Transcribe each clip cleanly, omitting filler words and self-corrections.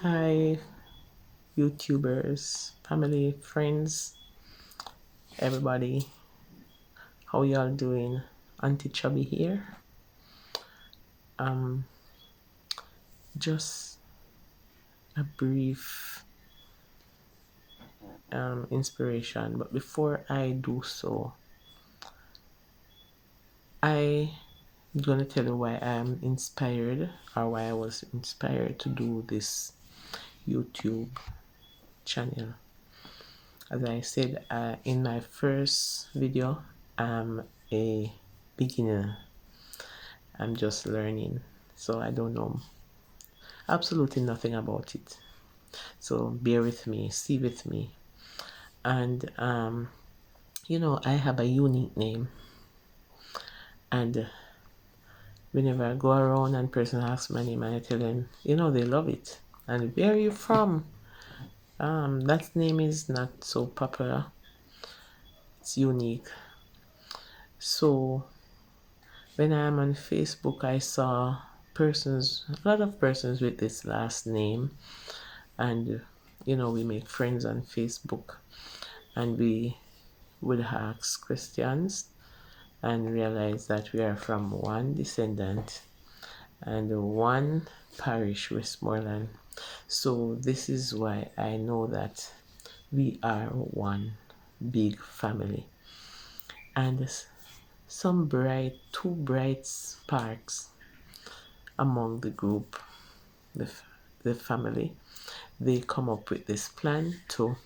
Hi, YouTubers, family, friends, everybody. How y'all doing? Auntie Chubby here. Um, just a brief inspiration, but before I do so, I'm gonna tell you why I'm inspired or why I was inspired to do this YouTube channel. As I said in my first video, I'm a beginner. I'm just learning, so I don't know absolutely nothing about it. So bear with me, see with me. And I have a unique name, and whenever I go around and person asks my name, and I tell them, they love it. And where are you from? That name is not so popular. It's unique. So when I'm on Facebook, I saw a lot of persons with this last name, and we make friends on Facebook, and we would ask questions and realize that we are from one descendant and one parish, Westmoreland. So this is why I know that we are one big family. And two bright sparks among the group, the family, they come up with this plan to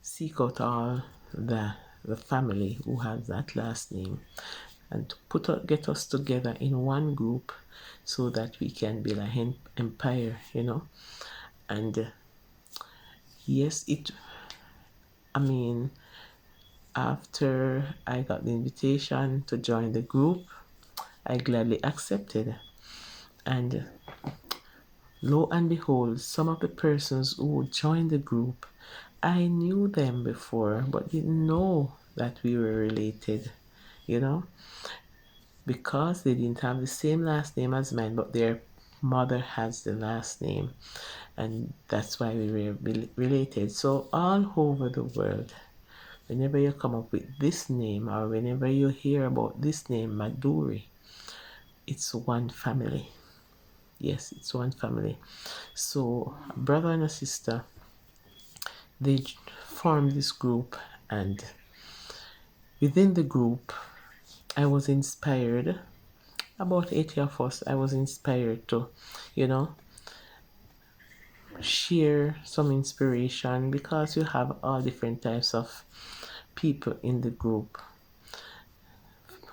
seek out all the family who has that last name and to get us together in one group so that we can build an empire, And yes, after I got the invitation to join the group, I gladly accepted. And lo and behold, some of the persons who joined the group, I knew them before, but didn't know that we were related, you know, because they didn't have the same last name as mine, but their mother has the last name, and that's why we were related. So all over the world, whenever you come up with this name or whenever you hear about this name, Maduri, it's one family. Yes, it's one family. So a brother and a sister, they formed this group, and within the group, I was inspired. About 80 of us, I was inspired to, you know, share some inspiration because you have all different types of people in the group,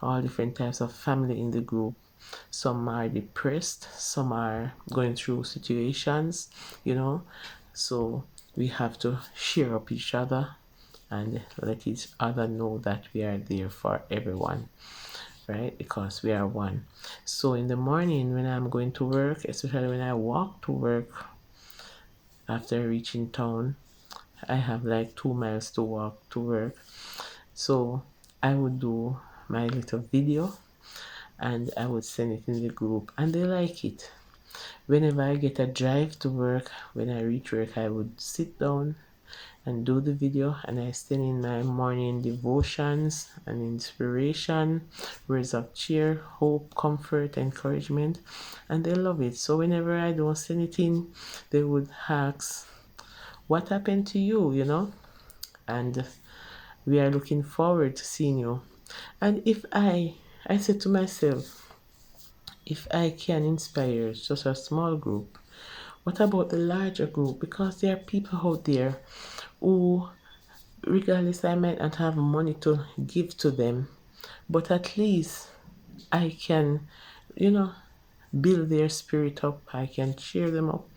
all different types of family in the group. Some are depressed, some are going through situations, So we have to cheer up each other and let each other know that we are there for everyone, right? Because we are one. So in the morning when I'm going to work, especially when I walk to work after reaching town, I have like 2 miles to walk to work. So I would do my little video and I would send it in the group, and they like it. Whenever I get a drive to work, when I reach work, I would sit down and do the video, and I send in my morning devotions and inspiration, words of cheer, hope, comfort, encouragement, and they love it. So whenever I don't send it in, they would ask, what happened to you, And we are looking forward to seeing you. And if I said to myself, if I can inspire just a small group, what about the larger group? Because there are people out there who, regardless, I might not have money to give to them, but at least I can, you know, build their spirit up. I can cheer them up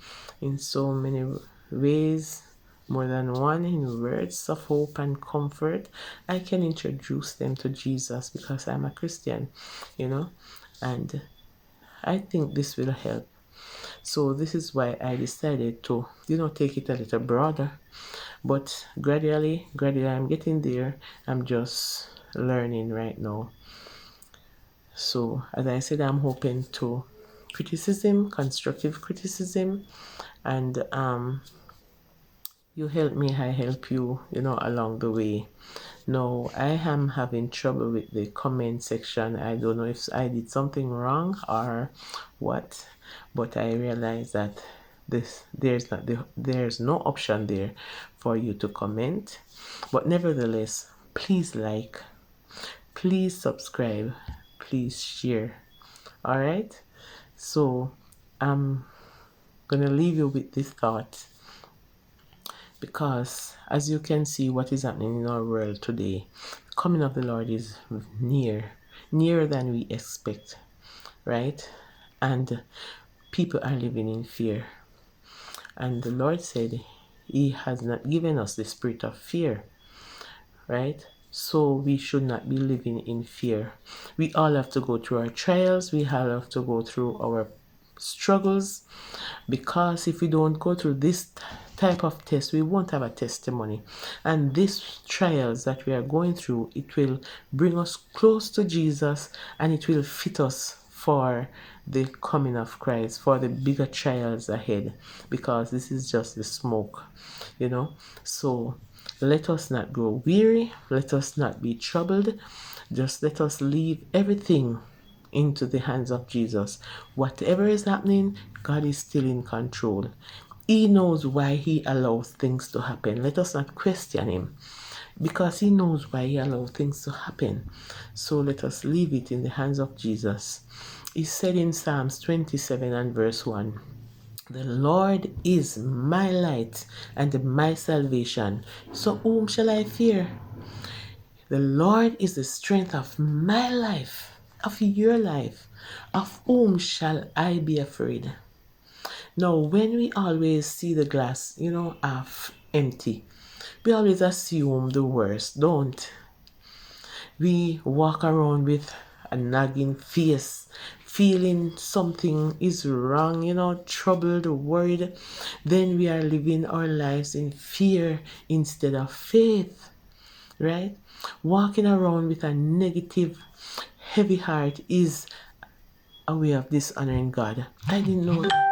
in so many ways, more than one, in words of hope and comfort. I can introduce them to Jesus because I'm a Christian, and I think this will help. So this is why I decided to, take it a little broader. But gradually, I'm getting there. I'm just learning right now. So as I said, I'm hoping to constructive criticism, And you help me, I help you, along the way. No, I am having trouble with the comment section. I don't know if I did something wrong or what, but I realize that there's no option there for you to comment. But nevertheless, please like, please subscribe, please share. All right? So I'm gonna leave you with this thought, because as you can see what is happening in our world today, the coming of the Lord is nearer than we expect, right? And people are living in fear. And the Lord said He has not given us the spirit of fear, right? So we should not be living in fear. We all have to go through our trials, we all have to go through our struggles, because if we don't go through this type of test, we won't have a testimony. And these trials that we are going through, it will bring us close to Jesus, and it will fit us for the coming of Christ, for the bigger trials ahead, because this is just the smoke, So let us not grow weary, let us not be troubled, just let us leave everything into the hands of Jesus. Whatever is happening, God is still in control. He knows why He allows things to happen. Let us not question Him, because He knows why He allows things to happen. So let us leave it in the hands of Jesus. He said in Psalms 27 and verse 1, "The Lord is my light and my salvation. So whom shall I fear? The Lord is the strength of my life, of your life. Of whom shall I be afraid?" Now, when we always see the glass, half empty, we always assume the worst, don't we? Walk around with a nagging face, feeling something is wrong, troubled, worried. Then we are living our lives in fear instead of faith, right? Walking around with a negative, heavy heart is a way of dishonoring God. I didn't know that.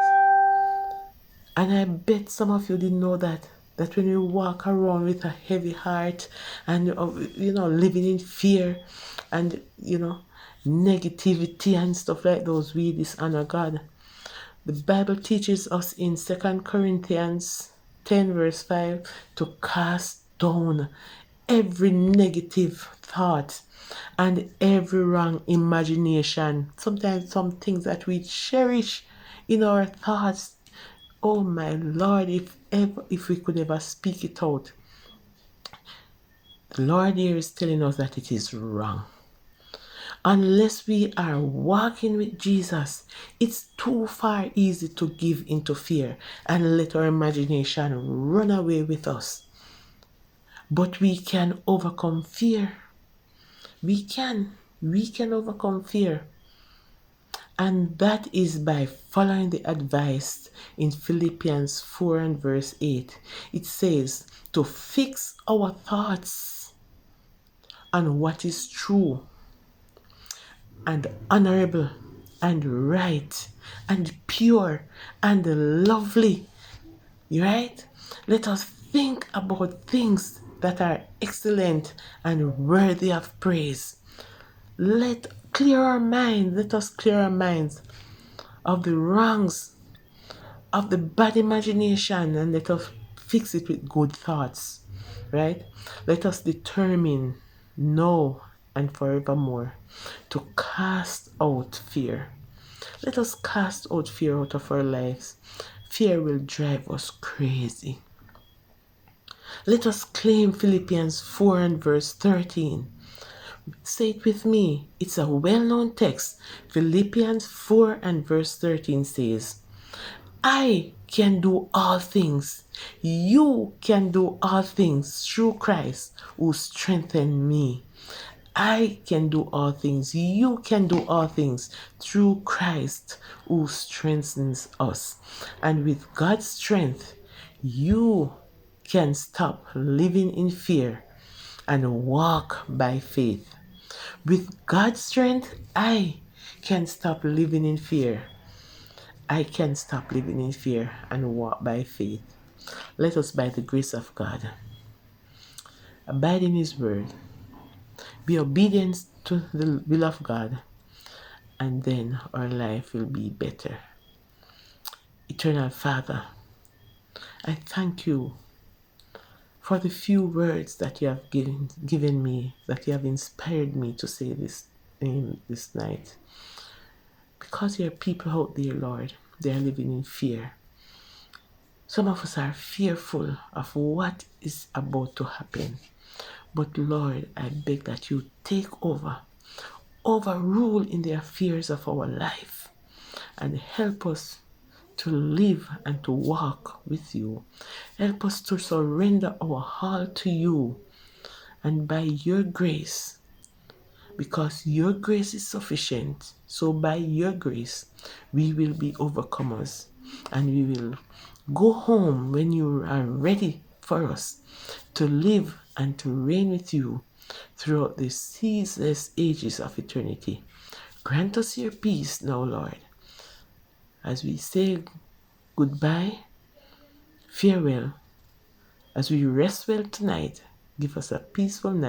And I bet some of you didn't know that. That when you walk around with a heavy heart and, living in fear and, negativity and stuff like those, we dishonor God. The Bible teaches us in 2 Corinthians 10 verse 5 to cast down every negative thought and every wrong imagination. Sometimes some things that we cherish in our thoughts. Oh my Lord, if we could ever speak it out. The Lord here is telling us that it is wrong. Unless we are walking with Jesus, it's too far easy to give into fear and let our imagination run away with us. But we can overcome fear. We can overcome fear. And that is by following the advice in Philippians 4 and verse 8. It says to fix our thoughts on what is true and honorable and right and pure and lovely, right? Let us think about things that are excellent and worthy of praise. Let us clear our minds of the wrongs, of the bad imagination, and let us fix it with good thoughts, right? Let us determine now and forevermore to cast out fear. Let us cast out fear out of our lives. Fear will drive us crazy. Let us claim Philippians 4 and verse 13. Say it with me. It's a well-known text. Philippians 4 and verse 13 says, "I can do all things. You can do all things through Christ who strengthened me." I can do all things. You can do all things through Christ who strengthens us. And with God's strength, you can stop living in fear and walk by faith. With God's strength, I can stop living in fear I can stop living in fear and walk by faith. Let us, by the grace of God, abide in His word, be obedient to the will of God, and then our life will be better. Eternal Father, I thank you for the few words that you have given me, that you have inspired me to say this night. Because there are people out there, Lord, they are living in fear. Some of us are fearful of what is about to happen. But Lord, I beg that you take overrule in the affairs of our life, and help us to live and to walk with you. Help us to surrender our all to you, and by your grace, because your grace is sufficient, so by your grace we will be overcomers, and we will go home when you are ready for us to live and to reign with you throughout the ceaseless ages of eternity. Grant us your peace now, Lord, as we say goodbye, farewell, as we rest well tonight. Give us a peaceful night.